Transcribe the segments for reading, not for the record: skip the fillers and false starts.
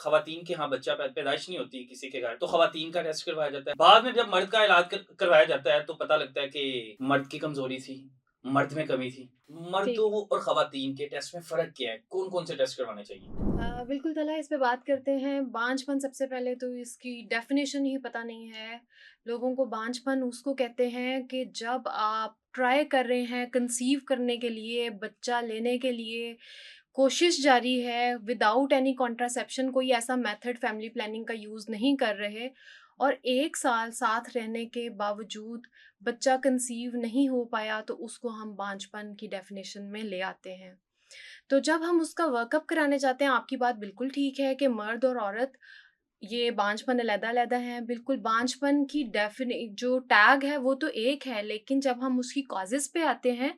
खवातीन के यहाँ बच्चा पैदाइश नहीं होती किसी के घर, तो खवातीन का टेस्ट करवाया जाता है। बाद में जब मर्द का इलाज करवाया जाता है तो पता लगता है कि मर्द की कमजोरी थी, मर्द में कमी थी। ठीक। मर्दों और खवातीन के टेस्ट में फ़र्क क्या है? कौन-कौन से टेस्ट करवाने चाहिए? बिल्कुल तला इस पे बात करते हैं। बांझपन सबसे पहले तो इसकी डेफिनेशन ही पता नहीं है। लोगों को बांझपन उसको कहते हैं कि जब आप ट्राई कर रहे हैं कंसीव करने के लिए, बच्चा लेने के लिए कोशिश जारी है विदाउट एनी कॉन्ट्रासेप्शन, कोई ऐसा मेथड फैमिली प्लानिंग का यूज़ नहीं कर रहे और 1 साल साथ रहने के बावजूद बच्चा कंसीव नहीं हो पाया, तो उसको हम बांझपन की डेफिनेशन में ले आते हैं। तो जब हम उसका वर्कअप कराने जाते हैं, आपकी बात बिल्कुल ठीक है कि मर्द और औरत ये बांझपन अलग-अलग हैं। बिल्कुल बांझपन की जो टैग है वो तो एक है, लेकिन जब हम उसकी कॉजेज़ पे आते हैं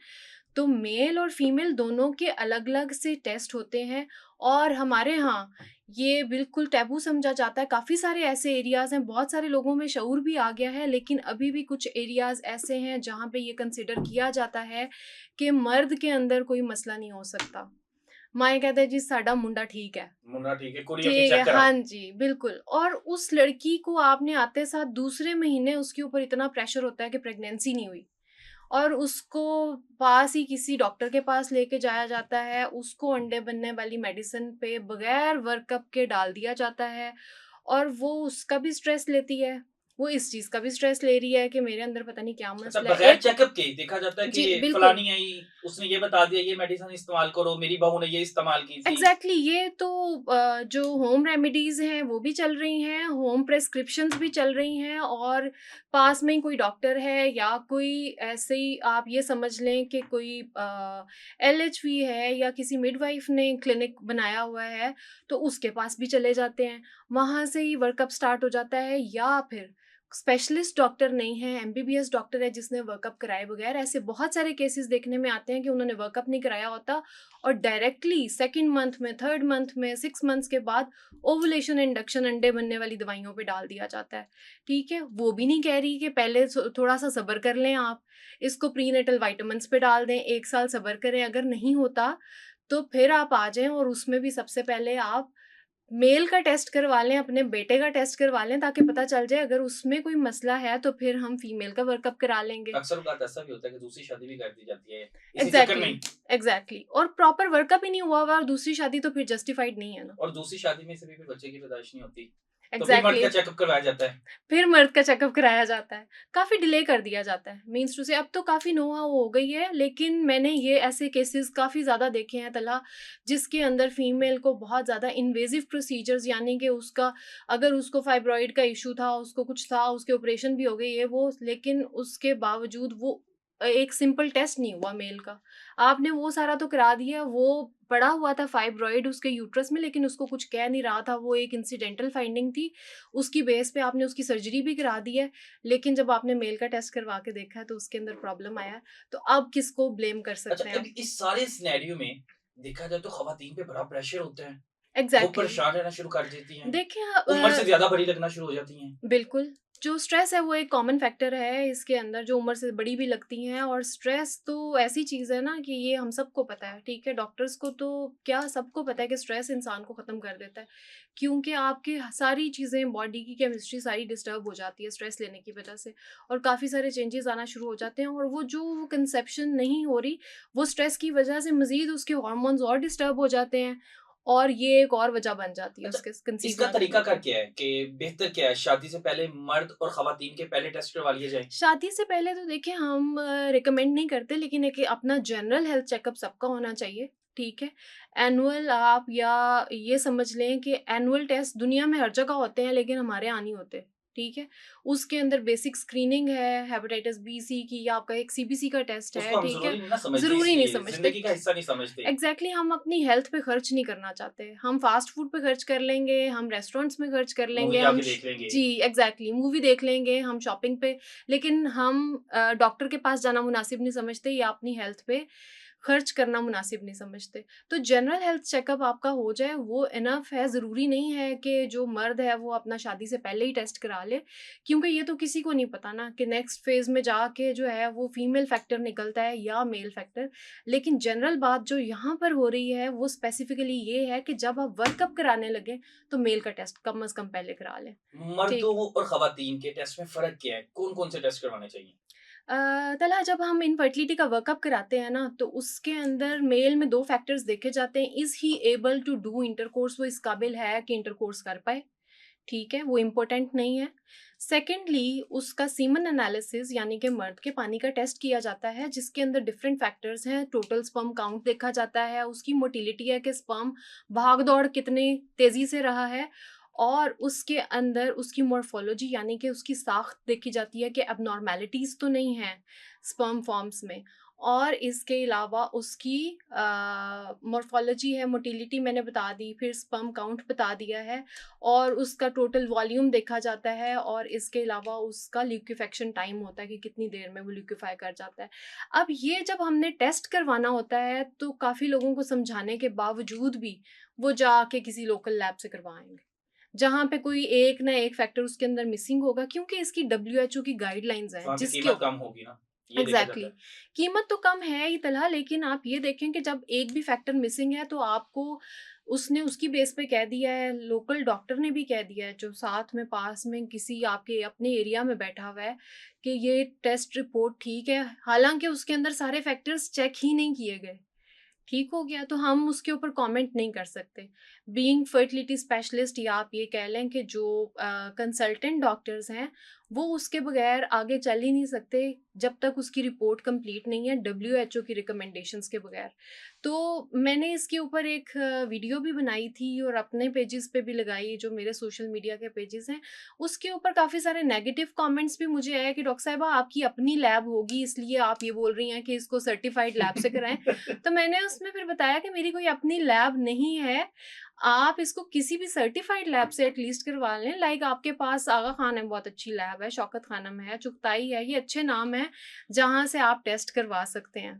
तो मेल और फीमेल दोनों के अलग-अलग से टेस्ट होते हैं और हमारे यहाँ ये बिल्कुल टैबू समझा जाता है। काफ़ी सारे ऐसे एरियाज़ हैं, बहुत सारे लोगों में शऊर भी आ गया है, लेकिन अभी भी कुछ एरियाज़ ऐसे हैं जहाँ पे ये कंसिडर किया जाता है कि मर्द के अंदर कोई मसला नहीं हो सकता। माँ ये कहते हैं जी साडा मुंडा ठीक है। मुन्ना ठीक है, कुड़ी अपनी ठीक है, चेक कराओ। हाँ जी, बिल्कुल। और उस लड़की को आपने आते साथ दूसरे महीने उसके ऊपर इतना प्रेशर होता है कि प्रेगनेंसी नहीं हुई और उसको पास ही किसी डॉक्टर के पास लेके जाया जाता है, उसको अंडे बनने वाली मेडिसिन पे बगैर वर्कअप के डाल दिया जाता है और वो उसका भी स्ट्रेस लेती है, वो इस चीज़ का भी स्ट्रेस ले रही है कि मेरे अंदर पता नहीं क्या अच्छा, मसला है। बगैर एक चेकअप के देखा जाता है कि जी, बिल्कुल। फलानी आई, उसने ये बता दिया ये मेडिसिन इस्तेमाल करो, मेरी बहू ने ये इस्तेमाल की थी। एग्ज़ैक्टली, ये तो जो होम रेमेडीज़ हैं वो भी चल रही हैं, होम प्रिस्क्रिप्शंस भी चल रही हैं और पास में ही कोई डॉक्टर है या कोई ऐसे ही आप ये समझ लें कि कोई एलएचवी है या किसी मिडवाइफ ने क्लिनिक बनाया हुआ है, तो उसके पास भी चले जाते हैं। वहाँ से ही वर्कअप स्टार्ट हो जाता है या फिर स्पेशलिस्ट डॉक्टर नहीं है, एमबीबीएस डॉक्टर है जिसने वर्कअप कराए बगैर ऐसे बहुत सारे केसेस देखने में आते हैं कि उन्होंने वर्कअप नहीं कराया होता और डायरेक्टली सेकंड मंथ में, थर्ड मंथ में, 6 मंथ्स के बाद ओवुलेशन इंडक्शन अंडे बनने वाली दवाइयों पे डाल दिया जाता है। ठीक है? वो भी नहीं कह रही कि पहले थोड़ा-सा सब्र कर लें आप, इसको प्रीनेटल विटामिन्स पे डाल दें, 1 साल सब्र करें, अगर नहीं होता तो फिर आप आ जाएँ और उसमें भी सबसे पहले आप मेल का टेस्ट करवा लें, अपने बेटे का टेस्ट करवा लें ताकि पता चल जाए अगर उसमें कोई मसला है तो फिर हम फीमेल का वर्कअप करा लेंगे। अक्सर औक़ात ऐसा भी होता है कि दूसरी शादी भी कर दी जाती है, इसी चक्कर में एग्ज़ैक्टली, ही। एग्ज़ैक्टली और प्रॉपर वर्कअप ही नहीं हुआ हुआ और दूसरी शादी तो फिर जस्टिफाइड नहीं है ना। और दूसरी शादी में से भी फिर बच्चे की पैदाइश नहीं होती, तो फिर मर्द एग्ज़ैक्टली, का चेकअप करवाया जाता है। फिर मर्द का चेकअप कराया जाता है। काफ़ी डिले कर दिया जाता है मीन्स टू से अब तो काफ़ी नो हाउ हो गई है, लेकिन मैंने ये ऐसे केसेज़ काफ़ी ज़्यादा देखे हैं तला, जिसके अंदर फीमेल को बहुत ज़्यादा इन्वेसिव प्रोसीजर्स यानी कि उसका अगर उसको फाइब्रॉइड का इश्यू था, उसको कुछ था, उसके ऑपरेशन भी हो गए ये वो, लेकिन उसके बावजूद वो एक सिंपल टेस्ट नहीं हुआ मेल का। आपने वो सारा तो करा दिया, वो पड़ा हुआ था फाइब्रॉइड उसके यूट्रस में लेकिन उसको कुछ कह नहीं रहा था, वो एक इंसिडेंटल फाइंडिंग थी। उसकी बेस पे आपने उसकी सर्जरी भी करा दी है, लेकिन जब आपने मेल का टेस्ट करवा के देखा है तो उसके अंदर प्रॉब्लम आया है, तो अब किसको ब्लेम कर अच्छा, सकते हैं अब हम? इस सारे सिनेरियो में देखा जाए तो खवातीन पे बड़ा प्रेशर होता है, वो एग्ज़ैक्टली। परेशान रहना शुरू कर देती हैं, देखिए उम्र से ज़्यादा बड़ी लगना शुरू हो जाती हैं। बिल्कुल, जो स्ट्रेस है वो एक कॉमन फैक्टर है इसके अंदर, जो उम्र से बड़ी भी लगती हैं और स्ट्रेस तो ऐसी चीज़ है ना कि ये हम सबको पता है, ठीक है? डॉक्टर्स को तो क्या सबको पता है कि स्ट्रेस इंसान को ख़त्म कर देता है, क्योंकि आपकी सारी चीज़ें बॉडी की केमिस्ट्री सारी डिस्टर्ब हो जाती है स्ट्रेस लेने की वजह से और काफ़ी सारे चेंजेज़ आना शुरू हो जाते हैं और वो कंसेप्शन नहीं हो रही, वो स्ट्रेस की वजह से मज़ीद उसके हार्मोन्स और डिस्टर्ब हो जाते हैं और ये एक और वजह बन जाती है अच्छा, उसके कंसीव इसका ना करने तरीकाकार की। क्या है कि बेहतर क्या है? शादी से पहले मर्द और खवातीन के पहले टेस्ट करवा लिए जाएँ? शादी से पहले तो देखिए हम रिकमेंड नहीं करते, लेकिन एक अपना जनरल हेल्थ चेकअप सबका होना चाहिए, ठीक है? एनुअल आप या ये समझ लें कि एनुअल टेस्ट दुनिया में हर जगह होते हैं लेकिन हमारे यहाँ नहीं होते, ठीक है? उसके अंदर बेसिक स्क्रीनिंग है, हेपेटाइटिस बी, सी की या आपका एक सीबीसी का टेस्ट है, उसको हम ठीक है? ज़रूरी नहीं ना समझते ज़रूरी नहीं इसलिए, समझते। ज़िंदगी का हिस्सा नहीं समझते। एग्ज़ैक्टली, हम अपनी हेल्थ पे खर्च नहीं करना चाहते। हम फ़ास्ट फूड पे खर्च कर लेंगे, हम रेस्टोरेंट्स में खर्च कर मूवी लेंगे, हम जाके श देख लेंगे। जी, एग्ज़ैक्टली मूवी देख लेंगे, हम शॉपिंग पे, लेकिन हम डॉक्टर के पास जाना मुनासिब नहीं समझते या अपनी हेल्थ पे खर्च करना मुनासिब नहीं समझते। तो जनरल हेल्थ चेकअप आपका हो जाए वो इनफ है, ज़रूरी नहीं है कि जो मर्द है वो अपना शादी से पहले ही टेस्ट करा ले, क्योंकि ये तो किसी को नहीं पता ना कि नेक्स्ट फेज़ में जाके जो है वो फीमेल फैक्टर निकलता है या मेल फैक्टर। लेकिन जनरल बात जो यहाँ पर हो रही है वो स्पेसिफिकली ये है कि जब आप वर्कअप कराने लगें तो मेल का टेस्ट कम से कम पहले करा लें। मर्दों ठीक। और खवातीन के टेस्ट में फ़र्क क्या है? कौन-कौन से टेस्ट करवाने चाहिए? तला जब हम इनफर्टिलिटी का वर्कअप कराते हैं ना, तो उसके अंदर मेल में 2 फैक्टर्स देखे जाते हैं। Is he able to do intercourse, वो इस काबिल है कि इंटरकोर्स कर पाए, ठीक है? वो इम्पोर्टेंट नहीं है। सेकंडली उसका सीमन एनालिसिस यानी कि मर्द के पानी का टेस्ट किया जाता है, जिसके अंदर डिफरेंट फैक्टर्स हैं। टोटल स्पर्म काउंट देखा जाता है, उसकी मोटिलिटी है कि स्पर्म भाग-दौड़ कितनी तेज़ी से रहा है, और उसके अंदर उसकी मॉर्फोलॉजी यानी कि उसकी साख्त देखी जाती है कि एबनॉर्मैलिटीज़ तो नहीं हैं स्पर्म फॉर्म्स में। और इसके अलावा उसकी मॉर्फोलॉजी है, मोटिलिटी मैंने बता दी, फिर स्पर्म काउंट बता दिया है, और उसका टोटल वॉल्यूम देखा जाता है, और इसके अलावा उसका लिक्विफेक्शन टाइम होता है कि कितनी देर में वो लिक्विफाई कर जाता है। अब ये जब हमने टेस्ट करवाना होता है तो काफ़ी लोगों को समझाने के बावजूद भी वो जाके किसी लोकल लैब से करवाएँगे, जहाँ पे कोई एक ना एक फैक्टर उसके अंदर मिसिंग होगा, क्योंकि इसकी डब्ल्यूएचओ की गाइडलाइंस हैं वहाँ पे जिसके कीमत ऊपर कम होगी ना, ये देखा जाता एग्ज़ैक्टली। है। कीमत तो कम है ही तलहा, लेकिन आप ये देखें कि जब एक भी फैक्टर मिसिंग है तो आपको उसने उसकी बेस पे कह दिया है, लोकल डॉक्टर ने भी कह दिया है जो साथ में पास में किसी आपके अपने एरिया में बैठा हुआ है, कि ये टेस्ट रिपोर्ट ठीक है, हालाँकि उसके अंदर सारे फैक्टर्स चेक ही नहीं किए गए। ठीक हो गया, तो हम उसके ऊपर कमेंट नहीं कर सकते। बीइंग फर्टिलिटी स्पेशलिस्ट, या आप ये कह लें कि जो कंसल्टेंट डॉक्टर्स हैं, वो उसके बगैर आगे चल ही नहीं सकते जब तक उसकी रिपोर्ट कंप्लीट नहीं है डब्ल्यूएचओ की रिकमेंडेशंस के बगैर। तो मैंने इसके ऊपर एक वीडियो भी बनाई थी और अपने पेजेस पे भी लगाई, जो मेरे सोशल मीडिया के पेजेस हैं। उसके ऊपर काफ़ी सारे नेगेटिव कमेंट्स भी मुझे आए कि डॉक्टर साहिबा आपकी अपनी लैब होगी इसलिए आप ये बोल रही हैं कि इसको सर्टिफाइड लैब से कराएं। तो मैंने उसमें फिर बताया कि मेरी कोई अपनी लैब नहीं है, आप इसको किसी भी सर्टिफाइड लैब से एटलीस्ट करवा लें। लाइक आपके पास आगा खान है, बहुत अच्छी लैब है, शौकत खानम है, चुगताई है, ये अच्छे नाम हैं जहाँ से आप टेस्ट करवा सकते हैं।